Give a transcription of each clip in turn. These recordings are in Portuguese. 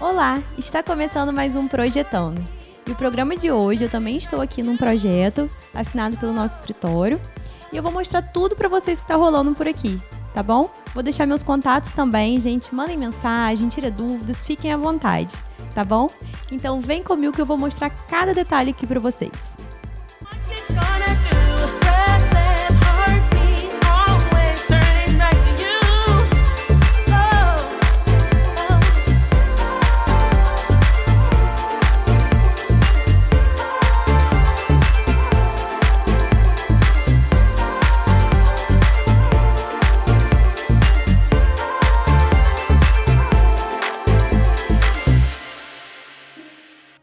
Olá, está começando mais um Projetando. E o programa de hoje eu também estou aqui num projeto assinado pelo nosso escritório e eu vou mostrar tudo para vocês que está rolando por aqui, tá bom? Vou deixar meus contatos também, gente, mandem mensagem, tirem dúvidas, fiquem à vontade, tá bom? Então vem comigo que eu vou mostrar cada detalhe aqui para vocês.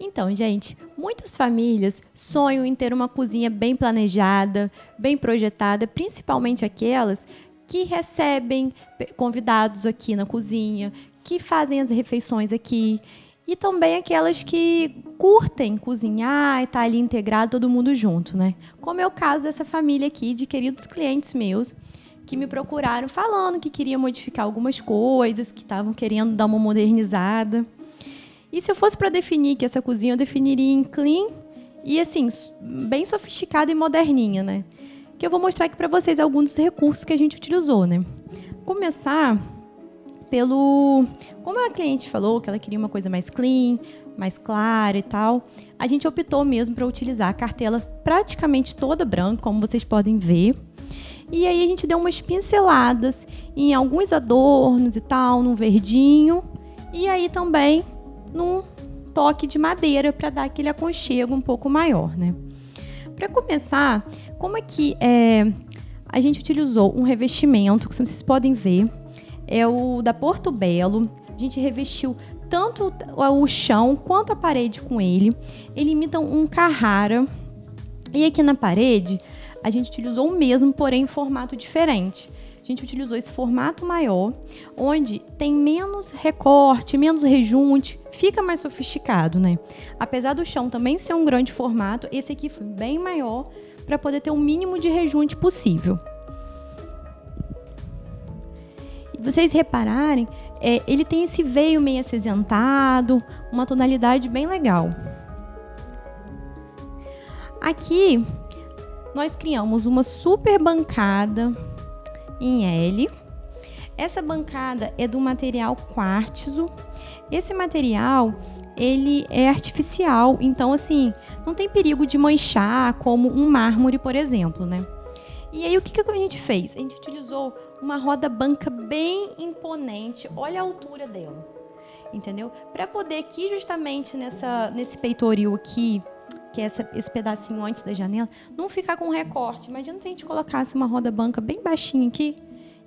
Então, gente, muitas famílias sonham em ter uma cozinha bem planejada, bem projetada, principalmente aquelas que recebem convidados aqui na cozinha, que fazem as refeições aqui, e também aquelas que curtem cozinhar e estar ali integrado todo mundo junto, né? Como é o caso dessa família aqui, de queridos clientes meus, que me procuraram falando que queriam modificar algumas coisas, que estavam querendo dar uma modernizada. E se eu fosse para definir que essa cozinha, eu definiria em clean e, assim, bem sofisticada e moderninha, né? Que eu vou mostrar aqui para vocês alguns dos recursos que a gente utilizou, né? Começar pelo... Como a cliente falou que ela queria uma coisa mais clean, mais clara e tal, a gente optou mesmo para utilizar a cartela praticamente toda branca, como vocês podem ver. E aí a gente deu umas pinceladas em alguns adornos e tal, num verdinho. E aí também num toque de madeira para dar aquele aconchego um pouco maior, né? Para começar, como aqui a gente utilizou um revestimento, que vocês podem ver, é o da Porto Belo. A gente revestiu tanto o chão quanto a parede com ele. Ele imita um Carrara. E aqui na parede, a gente utilizou o mesmo, porém em formato diferente. A gente utilizou esse formato maior, onde tem menos recorte, menos rejunte, fica mais sofisticado, né? Apesar do chão também ser um grande formato, esse aqui foi bem maior para poder ter o mínimo de rejunte possível. E vocês repararem, ele tem esse veio meio acinzentado, uma tonalidade bem legal. Aqui, nós criamos uma super bancada em L. Essa bancada é do material quartzo. Esse material, ele é artificial, então assim, não tem perigo de manchar como um mármore, por exemplo, né? E aí o que a gente fez? A gente utilizou uma roda banca bem imponente. Olha a altura dela, entendeu? Para poder aqui justamente nesse peitoril aqui, que é esse pedacinho antes da janela, não ficar com recorte. Imagina se a gente colocasse uma roda banca bem baixinha aqui,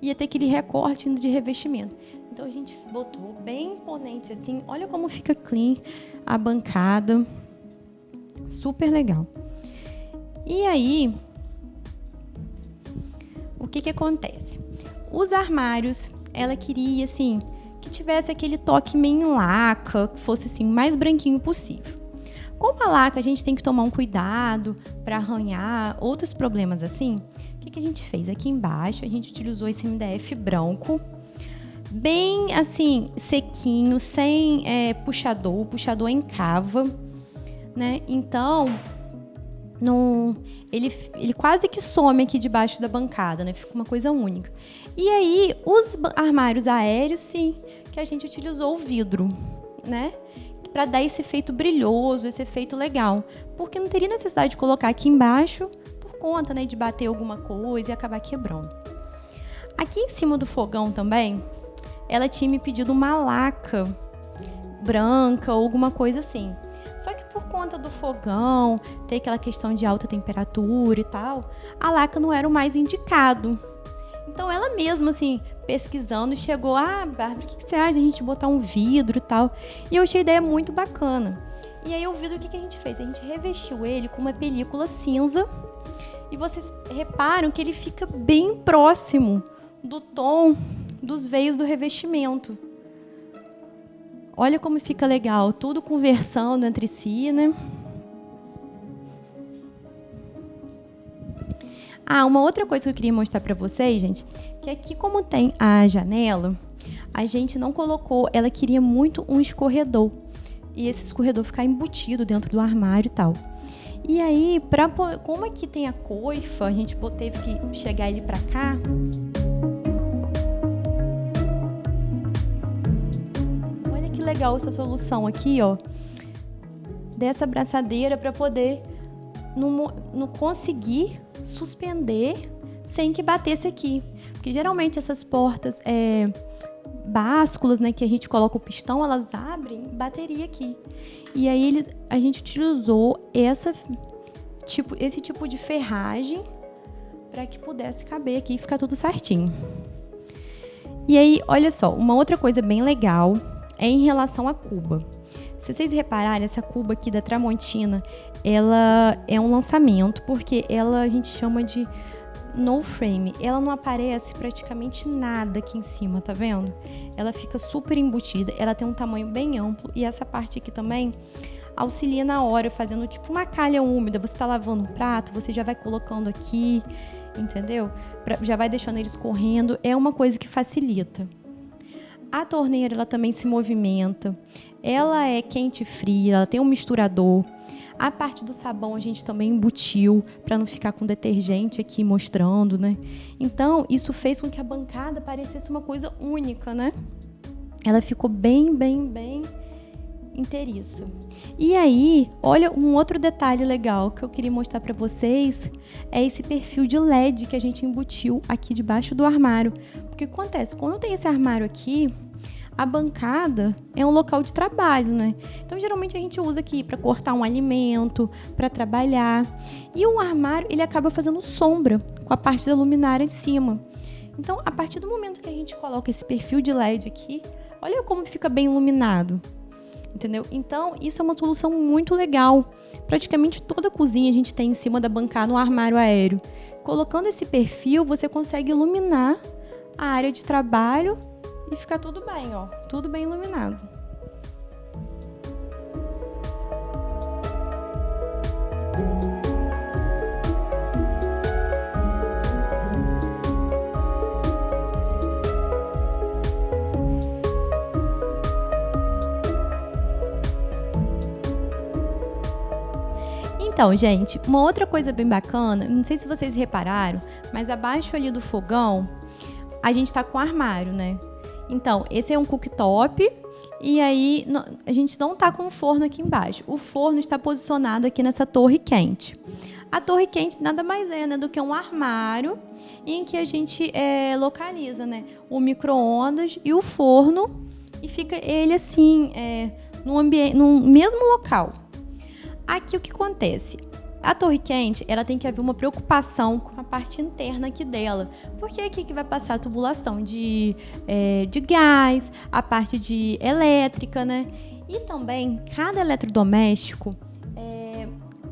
ia ter aquele recorte de revestimento. Então a gente botou bem imponente assim. Olha como fica clean a bancada. Super legal. E aí, o que acontece? Os armários, ela queria assim que tivesse aquele toque meio em laca, que fosse assim o mais branquinho possível. Como a laca, a gente tem que tomar um cuidado para arranhar, outros problemas assim, o que a gente fez? Aqui embaixo, a gente utilizou esse MDF branco, bem assim, sequinho, sem puxador, o puxador encava, né? Então, ele quase que some aqui debaixo da bancada, né? Fica uma coisa única. E aí, os armários aéreos, sim, que a gente utilizou o vidro, né? Para dar esse efeito brilhoso, esse efeito legal. Porque não teria necessidade de colocar aqui embaixo por conta, né, de bater alguma coisa e acabar quebrando. Aqui em cima do fogão também, ela tinha me pedido uma laca branca ou alguma coisa assim. Só que por conta do fogão, ter aquela questão de alta temperatura e tal, a laca não era o mais indicado. Então, ela mesma, assim, pesquisando, chegou, Bárbara, o que você acha de a gente botar um vidro e tal? E eu achei a ideia muito bacana. E aí, o vidro, o que a gente fez? A gente revestiu ele com uma película cinza. E vocês reparam que ele fica bem próximo do tom dos veios do revestimento. Olha como fica legal, tudo conversando entre si, né? Uma outra coisa que eu queria mostrar para vocês, gente, que aqui como tem a janela, a gente não colocou, ela queria muito um escorredor. E esse escorredor ficar embutido dentro do armário e tal. E aí, como aqui tem a coifa, a gente teve que chegar ele pra cá. Olha que legal essa solução aqui, ó. Dessa braçadeira para poder não conseguir suspender sem que batesse aqui. Porque geralmente essas portas básculas, né, que a gente coloca o pistão, elas abrem, bateria aqui. E aí a gente utilizou esse tipo de ferragem para que pudesse caber aqui e ficar tudo certinho. E aí, olha só, uma outra coisa bem legal é em relação à cuba. Se vocês repararem, essa cuba aqui da Tramontina, ela é um lançamento, porque a gente chama de no frame. Ela não aparece praticamente nada aqui em cima, tá vendo? Ela fica super embutida, ela tem um tamanho bem amplo, e essa parte aqui também auxilia na hora, fazendo tipo uma calha úmida. Você tá lavando um prato, você já vai colocando aqui, entendeu? Já vai deixando ele escorrendo, é uma coisa que facilita. A torneira, ela também se movimenta, ela é quente e fria, ela tem um misturador. A parte do sabão a gente também embutiu para não ficar com detergente aqui mostrando, né? Então, isso fez com que a bancada parecesse uma coisa única, né? Ela ficou bem inteiriça. E aí, olha um outro detalhe legal que eu queria mostrar para vocês, é esse perfil de LED que a gente embutiu aqui debaixo do armário. Porque o que acontece? Quando tem esse armário aqui, a bancada é um local de trabalho, né? Então, geralmente a gente usa aqui para cortar um alimento, para trabalhar. E o armário, ele acaba fazendo sombra com a parte da luminária em cima. Então, a partir do momento que a gente coloca esse perfil de LED aqui, olha como fica bem iluminado. Entendeu? Então, isso é uma solução muito legal. Praticamente toda a cozinha a gente tem em cima da bancada um armário aéreo. Colocando esse perfil, você consegue iluminar a área de trabalho e ficar tudo bem, ó. Tudo bem iluminado. Então, gente, uma outra coisa bem bacana, não sei se vocês repararam, mas abaixo ali do fogão, a gente tá com armário, né? Então, esse é um cooktop e aí a gente não tá com o forno aqui embaixo. O forno está posicionado aqui nessa torre quente. A torre quente nada mais é, né, do que um armário em que a gente localiza, né, o micro-ondas e o forno, e fica ele assim, no mesmo local. Aqui o que acontece? A torre quente, ela tem que haver uma preocupação com a parte interna aqui dela, porque é aqui que vai passar a tubulação de gás, a parte de elétrica, né? E também, cada eletrodoméstico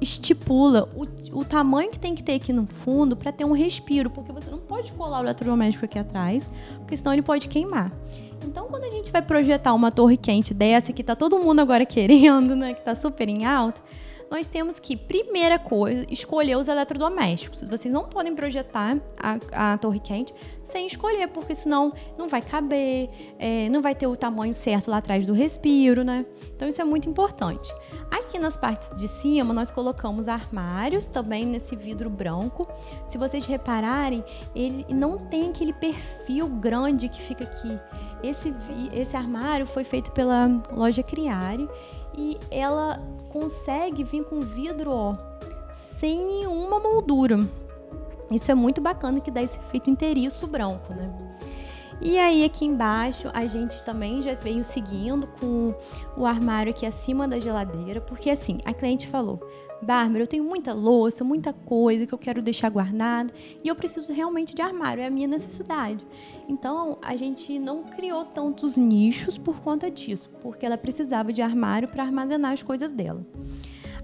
estipula o tamanho que tem que ter aqui no fundo para ter um respiro, porque você não pode colar o eletrodoméstico aqui atrás, porque senão ele pode queimar. Então, quando a gente vai projetar uma torre quente dessa, que tá todo mundo agora querendo, né, que tá super em alta, nós temos que, primeira coisa, escolher os eletrodomésticos. Vocês não podem projetar a torre quente sem escolher, porque senão não vai caber, não vai ter o tamanho certo lá atrás do respiro, né? Então, isso é muito importante. Aqui nas partes de cima, nós colocamos armários, também nesse vidro branco. Se vocês repararem, ele não tem aquele perfil grande que fica aqui. Esse armário foi feito pela loja Criari, e ela consegue vir com vidro, ó, sem nenhuma moldura. Isso é muito bacana, que dá esse efeito inteiriço branco, né? E aí aqui embaixo a gente também já veio seguindo com o armário aqui acima da geladeira, porque assim, a cliente falou: Bárbara, eu tenho muita louça, muita coisa que eu quero deixar guardada e eu preciso realmente de armário, é a minha necessidade. Então, a gente não criou tantos nichos por conta disso, porque ela precisava de armário para armazenar as coisas dela.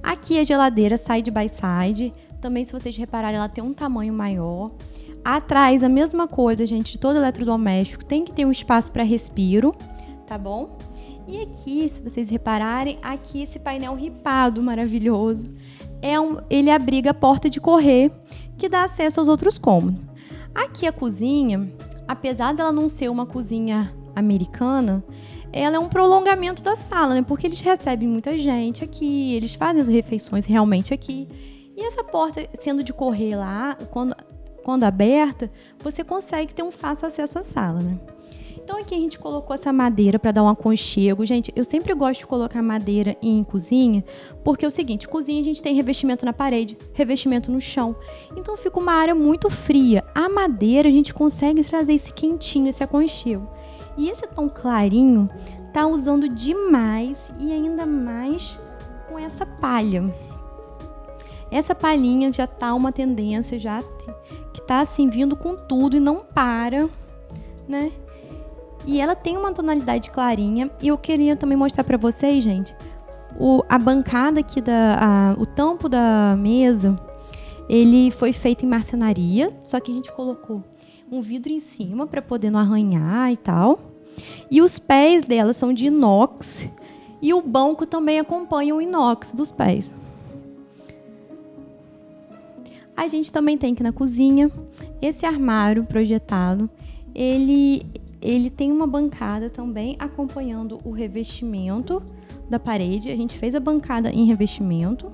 Aqui a geladeira side by side, também se vocês repararem, ela tem um tamanho maior. Atrás, a mesma coisa, gente, de todo eletrodoméstico, tem que ter um espaço para respiro, tá bom? E aqui, se vocês repararem, aqui esse painel ripado maravilhoso, ele abriga a porta de correr, que dá acesso aos outros cômodos. Aqui a cozinha, apesar dela não ser uma cozinha americana, ela é um prolongamento da sala, né? Porque eles recebem muita gente aqui, eles fazem as refeições realmente aqui. E essa porta, sendo de correr lá, quando aberta, você consegue ter um fácil acesso à sala, né? Então aqui a gente colocou essa madeira para dar um aconchego. Gente, eu sempre gosto de colocar madeira em cozinha, porque é o seguinte, cozinha a gente tem revestimento na parede, revestimento no chão. Então fica uma área muito fria. A madeira a gente consegue trazer esse quentinho, esse aconchego. E esse tom clarinho tá usando demais e ainda mais com essa palha. Essa palhinha já tá uma tendência já que tá assim vindo com tudo e não para, né? E ela tem uma tonalidade clarinha. E eu queria também mostrar para vocês, gente, a bancada aqui, o tampo da mesa, ele foi feito em marcenaria, só que a gente colocou um vidro em cima para poder não arranhar e tal. E os pés dela são de inox. E o banco também acompanha o inox dos pés. A gente também tem aqui na cozinha esse armário projetado. Ele tem uma bancada também acompanhando o revestimento da parede. A gente fez a bancada em revestimento.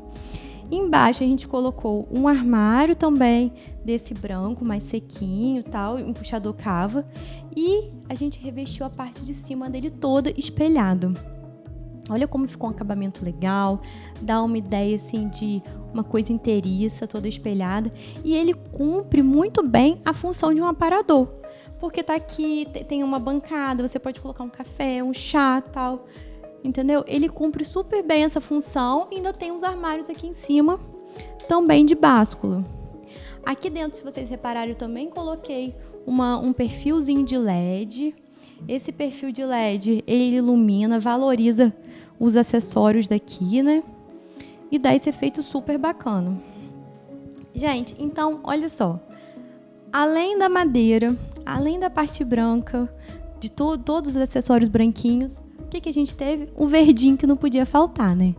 Embaixo a gente colocou um armário também desse branco, mais sequinho, tal, um puxador cava. E a gente revestiu a parte de cima dele toda espelhado. Olha como ficou um acabamento legal, dá uma ideia assim de uma coisa inteiriça, toda espelhada. E ele cumpre muito bem a função de um aparador. Porque tá aqui, tem uma bancada, você pode colocar um café, um chá, tal. Entendeu? Ele cumpre super bem essa função e ainda tem uns armários aqui em cima, também de báscula. Aqui dentro, se vocês repararem, eu também coloquei um perfilzinho de LED. Esse perfil de LED, ele ilumina, valoriza os acessórios daqui, né? E dá esse efeito super bacana. Gente, então, olha só. Além da madeira, além da parte branca, de todos os acessórios branquinhos, o que a gente teve? Um verdinho que não podia faltar, né?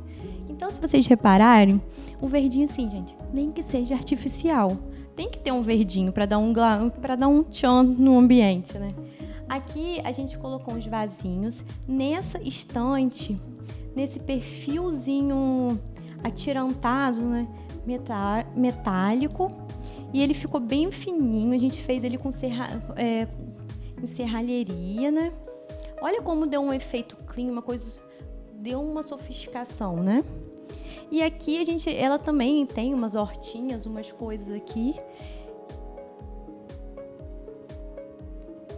Então, se vocês repararem, um verdinho assim, gente, nem que seja artificial. Tem que ter um verdinho para dar um tchan no ambiente, né? Aqui a gente colocou uns vasinhos nessa estante, nesse perfilzinho atirantado, né? Metálico. E ele ficou bem fininho. A gente fez ele com em serralheria, né? Olha como deu um efeito clean, uma coisa, deu uma sofisticação, né? E aqui ela também tem umas hortinhas, umas coisas aqui,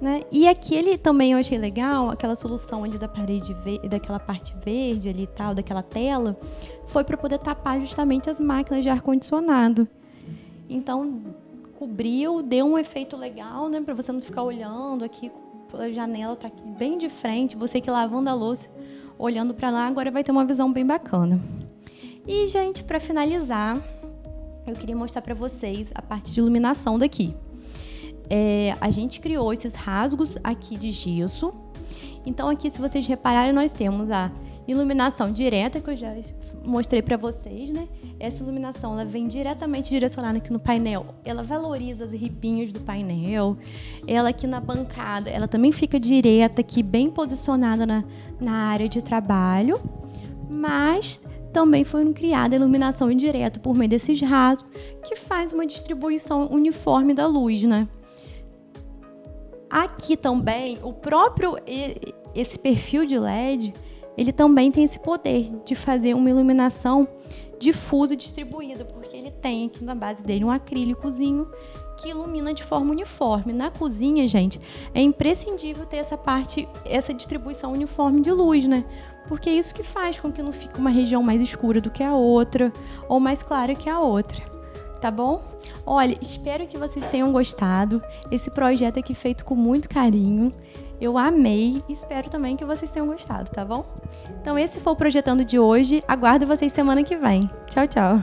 né? E aqui ele também eu achei legal, aquela solução ali da parede daquela parte verde ali e tal, daquela tela, foi para poder tapar justamente as máquinas de ar-condicionado. Então, cobriu, deu um efeito legal, né? Para você não ficar olhando aqui, a janela tá aqui bem de frente, você que lavando a louça, olhando para lá, agora vai ter uma visão bem bacana. E, gente, para finalizar, eu queria mostrar para vocês a parte de iluminação daqui. A gente criou esses rasgos aqui de gesso. Então, aqui, se vocês repararem, nós temos a iluminação direta, que eu já mostrei para vocês, né? Essa iluminação, ela vem diretamente direcionada aqui no painel. Ela valoriza as ripinhas do painel. Ela aqui na bancada, ela também fica direta aqui, bem posicionada na área de trabalho. Mas também foi criada a iluminação indireta por meio desses rasgos, que faz uma distribuição uniforme da luz, né? Aqui também, esse perfil de LED, ele também tem esse poder de fazer uma iluminação difusa e distribuída, porque ele tem aqui na base dele um acrílicozinho que ilumina de forma uniforme. Na cozinha, gente, é imprescindível ter essa distribuição uniforme de luz, né? Porque é isso que faz com que não fique uma região mais escura do que a outra, ou mais clara que a outra. Tá bom? Olha, espero que vocês tenham gostado. Esse projeto aqui feito com muito carinho. Eu amei e espero também que vocês tenham gostado, tá bom? Então esse foi o Projetando de hoje. Aguardo vocês semana que vem. Tchau, tchau.